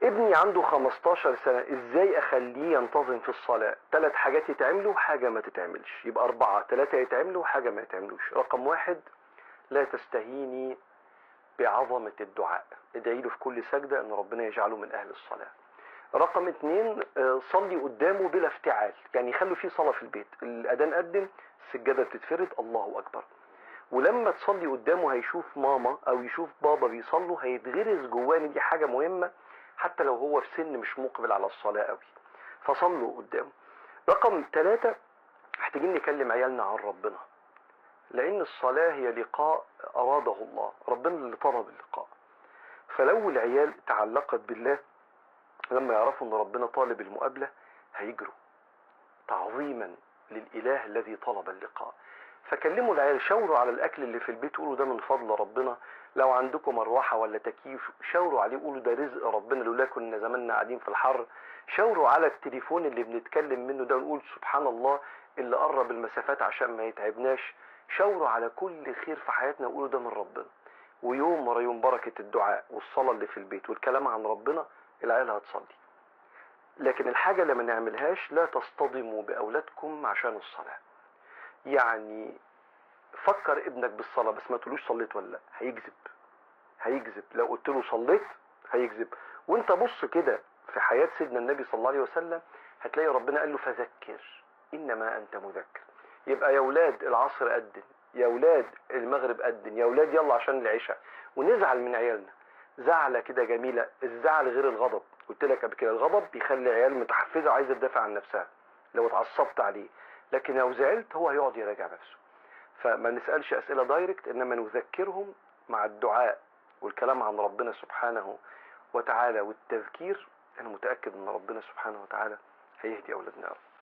ابني عنده 15 سنة، ازاي اخليه ينتظم في الصلاة؟ 3 حاجات يتعملوا، حاجة ما تتعملش، يبقى 4. 3 يتعملوا، حاجة ما يتعملوش. رقم 1، لا تستهيني بعظمة الدعاء، ادعي له في كل سجدة ان ربنا يجعله من اهل الصلاة. رقم 2، صلي قدامه بلا افتعال، يعني خلوا فيه صلاة في البيت، الاذان قدم، السجادة بتتفرد، الله اكبر. ولما تصلي قدامه هيشوف ماما او يشوف بابا بيصلوا، هيتغرس جواه ان دي حاجة مهمة، حتى لو هو في سن مش مقبل على الصلاة قوي. فصلوا قدامه. رقم 3، محتاجين نكلم عيالنا عن ربنا، لان الصلاة هي لقاء اراده الله، ربنا اللي طلب اللقاء. فلو العيال تعلقت بالله، لما يعرفوا ان ربنا طالب المقابلة هيجروا تعظيما للاله الذي طلب اللقاء. فكلموا العيال، شاوروا على الاكل اللي في البيت، قولوا ده من فضل ربنا. لو عندكم مروحه ولا تكييف شاوروا عليه، قولوا ده رزق ربنا، لولا كنا زماننا قاعدين في الحر. شاوروا على التليفون اللي بنتكلم منه ده، ونقول سبحان الله اللي قرب المسافات عشان ما يتعبناش. شاوروا على كل خير في حياتنا، وقولوا ده من ربنا. ويوم ورا يوم بركه الدعاء والصلاه اللي في البيت والكلام عن ربنا، العيال هتصلي. لكن الحاجه اللي ما نعملهاش، لا تصطدموا باولادكم عشان الصلاه. يعني فكر ابنك بالصلاة، بس ما تقولوش صليت ولا لا، هيكذب. هيكذب لو قلت له صليت، هيكذب. وانت بص كده في حياة سيدنا النبي صلى الله عليه وسلم، هتلاقي ربنا قال له فذكر انما انت مذكر. يبقى يا ولاد العصر قدن، يا ولاد المغرب قدن، يا ولاد يلا عشان العشاء. ونزعل من عيالنا زعلة كده جميلة. الزعل غير الغضب، قلت لك قبل كده، الغضب بيخلي العيال متحفزة وعايزة تدافع عن نفسها لو اتعصبت عليه، لكن لو زعلت هو هيقعد يراجع نفسه. فما نسألش أسئلة دايركت، إنما نذكرهم مع الدعاء والكلام عن ربنا سبحانه وتعالى والتذكير. أنا متأكد أن ربنا سبحانه وتعالى هيهدي أولادنا.